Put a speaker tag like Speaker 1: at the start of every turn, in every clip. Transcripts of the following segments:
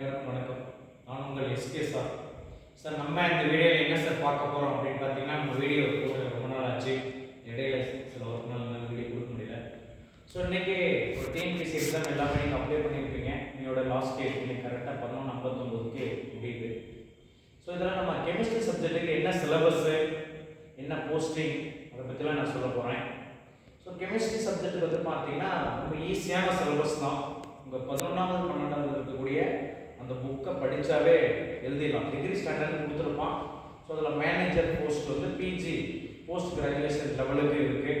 Speaker 1: அனைவருக்கும் வணக்கம். நான் உங்கள் எஸ்கே சார். சார் நம்ம இந்த வீடியோவில் என்ன சார் பார்க்க போகிறோம் அப்படின்னு பார்த்தீங்கன்னா, நம்ம வீடியோ போட்டு ரொம்ப நாள் ஆச்சு. இடையில சில ஒர்க் நாள் வீடியோ கொடுக்க முடியல. ஸோ இன்றைக்கி ஒரு டிஎன்பிஎஸ்சி எக்ஸாம் எல்லாமே நீங்கள் அப்ளை பண்ணியிருப்பீங்க. என்னோட லாஸ்ட் டேட் இன்னைக்கு கரெக்டாக 11:59க்கு முடியுது. ஸோ இதெல்லாம் நம்ம கெமிஸ்ட்ரி சப்ஜெக்ட்டுக்கு என்ன சிலபஸ்ஸு, என்ன போஸ்டிங், அதை பற்றிலாம் நான் சொல்ல போகிறேன். ஸோ கெமிஸ்ட்ரி சப்ஜெக்ட் வந்து பார்த்தீங்கன்னா ரொம்ப ஈஸியான சிலபஸ் தான். உங்கள் 11வது 12வது இருக்கக்கூடிய அந்த புக்கை படித்தாவே எழுதிடலாம். டிகிரி ஸ்டாண்டர்ட் கொடுத்துருப்பான். ஸோ அதில் மேனேஜர் போஸ்ட் வந்து பிஜி போஸ்ட் கிராஜுவேஷன் லெவலுக்கு இருக்குது.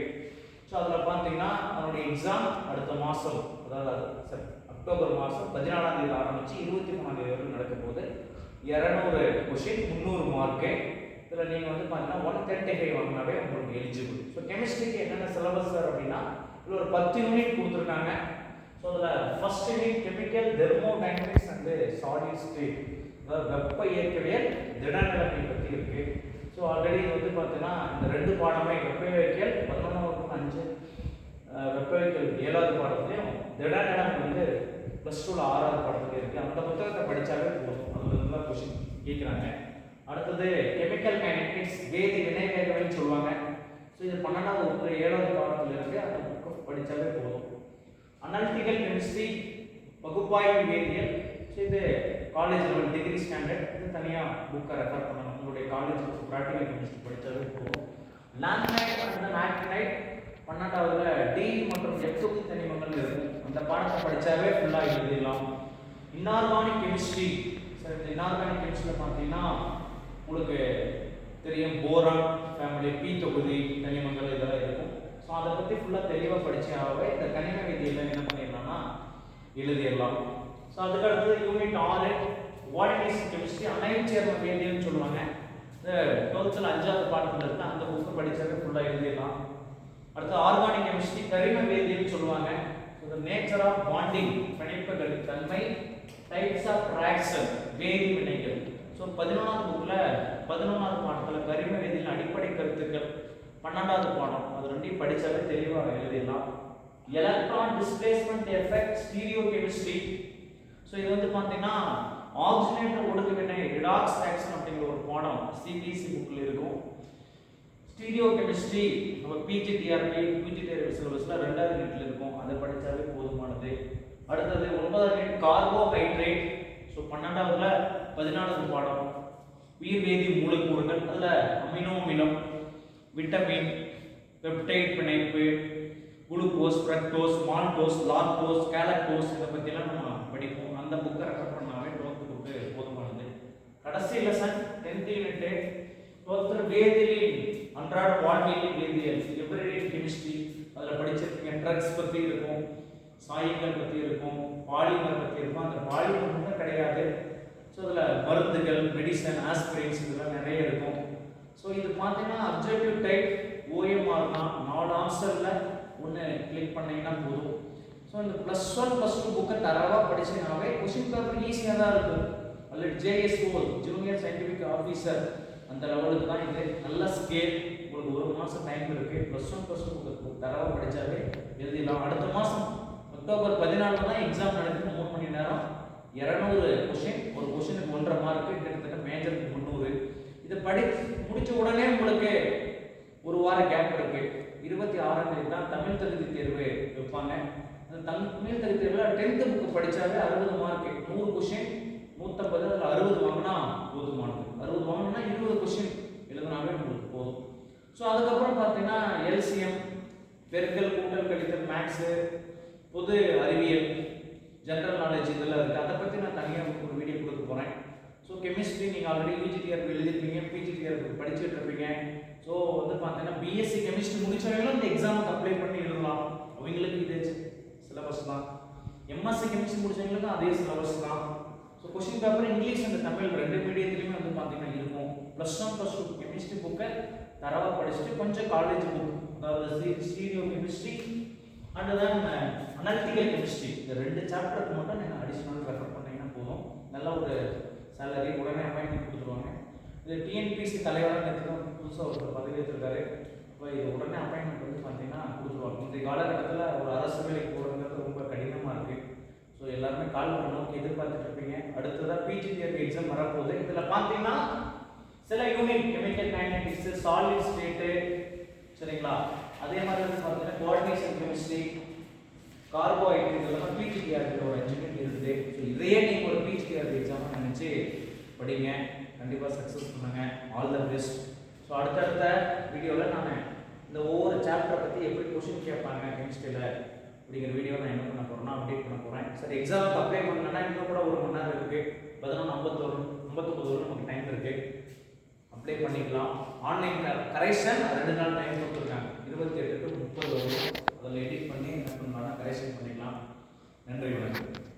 Speaker 1: ஸோ அதில் பார்த்தீங்கன்னா அதனுடைய எக்ஸாம் அடுத்த மாதம், அதாவது அக்டோபர் மாதம் 14ஆம் தேதி ஆரம்பித்து 23ஆம் தேதி வரை நடக்க போகுது. 200 கொஷின், 300 மார்க்கு. இதில் நீங்கள் வந்து பார்த்தீங்கன்னா 135 வாங்கினாவே உங்களுக்கு எலிஜிபிள். ஸோ கெமிஸ்ட்ரிக்கு என்னென்ன சிலபஸ் சார் அப்படின்னா, இதில் ஒரு 10 யூனிட் கொடுத்துருக்காங்க. ஸோ அதில் first unit chemical, thermodynamics and solid state, அதாவது வெப்ப இயக்கவியல், திடநிலைமை பற்றி இருக்குது. ஸோ ஆல்ரெடி இது வந்து பார்த்தீங்கன்னா இந்த 2 பாடமே வெப்ப இயக்கவியல் 11 வெப்ப இயக்கவியல் 7வது பாடத்துலையும், திடநிலைமை வந்து +2ல் 6வது பாடத்துலையும் இருக்குது. அந்த புத்தகத்தை படித்தாவே போதும். அதுல தான் கொஷின் கேட்குறாங்க. அடுத்தது கெமிக்கல் கைனடிக்ஸ், வேதி வினைவேகவியல்னு சொல்லுவாங்க. ஸோ இது 12வது 7வது பாடத்தில் இருக்குது. அந்த புக்கை படித்தாவே போதும். அனாலிட்டிக்கல் கெமிஸ்ட்ரி, பகுப்பாய்வு வேதியியல். ஸோ இது காலேஜ் லெவல் டிகிரி ஸ்டாண்டர்ட். இது தனியாக புக்கை ரெஃபர் பண்ணணும். உங்களுடைய காலேஜ் ப்ராக்டிக்கல் கெமிஸ்ட்ரி படித்தாவே போதும். லாமினைட் அண்ட் ஆக்டினைட் 12வதுல டி மற்றும் எஃப் தொகுதி தனிமங்கள் இருக்கும். அந்த பாடத்தை படித்தாவே ஃபுல்லாக எழுதிடலாம். Inorganic chemistry. சார் இந்த இன்ஆர்கானிக் கெமிஸ்ட்ரியில் பார்த்தீங்கன்னா உங்களுக்கு தெரியும், போரான் ஃபேமிலி, பி தொகுதி தனிமங்கள் இதெல்லாம் இருக்கும். ஸோ அதை பற்றி ஃபுல்லாக தெளிவாக படித்தாவே இந்த கனிம வேதியியல் என்ன பண்ணிடலாம்னா எழுதிடலாம். ஸோ அதுக்கடுத்து யூனிட் 6 வால்டனிக் கெமிஸ்ட்ரி, அனைத்து சேர்ம வேதியியல்னு சொல்லுவாங்க. இந்த 12th 5வது பாடத்தில் இருக்குது. அந்த புக்கு படித்தாவே ஃபுல்லாக எழுதிடலாம். அடுத்து ஆர்கானிக் கெமிஸ்ட்ரி, கரிம வேதியியல்னு சொல்லுவாங்க. ஸோ நேச்சர் ஆஃப் பாண்டிங், பிணைப்புகள் தன்மை, டைப்ஸ் ஆஃப் ரியாக்ஷன், வேதி வினைகள். ஸோ 11வது புக்கில் 11வது பாடத்தில் கரிம வேதியியல் அடிப்படை கருத்துக்கள் 12வது பாடம். அது ரெண்டையும் படித்தாலே தெளிவாக எழுதிடலாம். Electron displacement effect, stereo chemistry. So இது வந்து பார்த்தீங்கன்னா ஆக்சிஜனேட்டர் ஒடுக்க வினை, ரிடாக்ஸ் ஆக்ஷன் அப்படிங்கிற ஒரு பாடம் சிபிஎஸ்சி புக்கில் இருக்கும். ஸ்டீரியோ கெமிஸ்ட்ரி நம்ம பிஜிடிஆர்பி சிலபஸில் 2வது யூனிட்ல இருக்கும். அதை படித்தாவே போதுமானது. அடுத்தது 9வது யூனிட் கார்போஹைட்ரேட். ஸோ 12வதுல 14வது பாடம் உயிர் வேதி மூலக்கூறுகள். அதில் அமினோ அமிலம், விட்டமின், பெப்டைட் பிணைப்பு, glucose, fructose, maltose, lactose, galactose, இதை பற்றிலாம் நம்ம படிப்போம். அந்த புக்கை ரெஃபர் பண்ணாவே 12th புக்கு போதுமானது. கடைசி லெசன் 10th யூனிட் 12th வேதியியல், அன்றாட வாழ்வியல் வேதியியல், எவ்ரிடே கெமிஸ்ட்ரி. அதில் படிச்சிருக்கீங்க. ட்ரக்ஸ் பற்றி இருக்கும், சாயங்கள் பற்றி இருக்கும், பாலிமர் பற்றி இருக்கும். அந்த பாலிமர் மட்டும் கிடையாது. ஸோ அதில் மருந்துகள், மெடிசன், ஆஸ்பிரின்ஸ் இதெல்லாம் நிறைய இருக்கும். ஸோ இது பார்த்தீங்கன்னா அப்ஜெக்டிவ் டைப் ஓஎம்ஆர் தான். 4 ஆன்சரில் 1 கிளிக் பண்ணிங்கன்னா போதும். ஸோ இந்த +1 +2 புக்கை தரவாக படிச்சிங்கனாவே கொஷின் பேப்பர் ஈஸியாக தான் இருக்கும். அதில் ஜேஎஸ்ஓ, ஜூனியர் சயின்டிஃபிக் ஆஃபீஸர், அந்த லெவலுக்கு தான் இது. நல்ல ஸ்கேல். உங்களுக்கு 1 மாதம் டைம் இருக்குது. +1 +2 புக்கு தரவாக படித்தாவே எழுதிடலாம். அடுத்த மாதம் அக்டோபர் 14 தான் எக்ஸாம் நடக்குது. 3 மணி நேரம், 200 கொஷின். ஒரு கொஷினுக்கு 1.5 மார்க்கு, கிட்டத்தட்ட மேஜருக்கு 300. இதை முடிச்ச உடனே உங்களுக்கு ஒரு வார கேப் இருக்கு. 26ஆம் தேதி தான் தமிழ் தகுதி தேர்வு வைப்பாங்க. அந்த தமிழ் தகுதி தேர்வில் 10th புக்கு படித்தாவே 60 மார்க்கு, 100 கொஷின் 150. அதில் 60 வாங்கினா போதுமானது. 60 வாங்கினா 20 கொஷின் எழுதினாவே உங்களுக்கு போதும். ஸோ அதுக்கப்புறம் பார்த்தீங்கன்னா எல்சிஎம், பெருக்கல், கூட்டல், கழித்தல், மேக்ஸு, பொது அறிவியல், ஜென்ரல் நாலேஜ் இதெல்லாம் இருக்குது. அதை பற்றி நான் தனியாக ஒரு வீடியோ கொடுக்க போகிறேன். ஸோ கெமிஸ்ட்ரி நீங்கள் ஆல்ரெடி யூஜிடிஆர்பி எழுதிருப்பீங்க, பிஜிடிஆர்பி படிச்சுட்டு இருப்பீங்க. ஸோ வந்து பார்த்தீங்கன்னா பிஎஸ்சி கெமிஸ்ட்ரி முடிச்சவங்களும் இந்த எக்ஸாமுக்கு அப்ளை பண்ணி எழுதலாம். அவங்களுக்கு இதே சிலபஸ் தான். எம்எஸ்சி கெமிஸ்ட்ரி முடிச்சவங்களுக்கும் அதே சிலபஸ் தான். So question paper English and Tamil 2 மீடியத்துலையுமே வந்து பார்த்தீங்கன்னா இருக்கும். +1 +2 கெமிஸ்ட்ரி புக்கை தரவாக படிச்சுட்டு கொஞ்சம் காலேஜ் புக், அதாவது stereo chemistry and then analytical chemistry, இந்த 2 சாப்டருக்கு மட்டும் நீங்கள் அடிஷனல் ரெஃபர் பண்ணிங்கன்னா போதும். நல்ல ஒரு சேலரி, உடனே அப்பாயின்மெண்ட் கொடுத்துருவாங்க. இது டிஎன்பிஎஸ்சி தலைவராக நேற்று புதுசாக ஒருத்தர் பதவி ஏற்றிருக்காரு. இப்போ இது உடனே அப்பாயின்மெண்ட் வந்து பார்த்தீங்கன்னா கொடுத்துருவாங்க. இந்த காலகட்டத்தில் ஒரு அரசு வேலைக்கு போகிறதுங்கிறது ரொம்ப கடினமாக இருக்குது. ஸோ ஸோ எல்லாருமே கால் பண்ண நோக்கி எதிர்பார்த்துட்டு இருப்பீங்க. அடுத்ததாக பிஜிடிஆர்பி எக்ஸாம் வரப்போகுது. இதில் பார்த்தீங்கன்னா சில unit chemical kinetics, solid state, சரிங்களா, அதே மாதிரி வந்து பார்த்தீங்கன்னா கோஆர்டினேஷன் கெமிஸ்ட்ரி, கார்போஹைட்ரேட், இதெல்லாம் பிஜிடிஆர்பி ஒரு 5 யூனிட் இருக்குது. ஸோ இதையே நீங்கள் ஒரு பிஜிடிஆர்பி எக்ஸாமாக நினச்சி படிங்க, கண்டிப்பாக சக்ஸஸ் பண்ணுங்கள். All the best. ஸோ அடுத்தடுத்த வீடியோவில் நான் இந்த ஒவ்வொரு சாப்டரை பற்றி எப்படி கொஷின் கேட்பாங்க கெமிஸ்ட்ரியில் அப்படிங்கிற வீடியோ நான் என்ன பண்ண போகிறேன்னா அப்டேட் பண்ண போகிறேன். சரி, எக்ஸாமுக்கு அப்ளை பண்ணலன்னா இன்னும் கூட 1 மணி நேரம் இருக்குது. 11:59 வரை நமக்கு டைம் இருக்குது. அப்ளை பண்ணிக்கலாம். ஆன்லைன் கரெக்ஷன் 2 நாள் டைம் கொடுத்துருக்காங்க. 28 to 30 வரும். அதில் எடிட் பண்ணி என்ன பண்ணலாம்னா கரெக்ஷன் பண்ணிக்கலாம். நன்றி, வணக்கம்.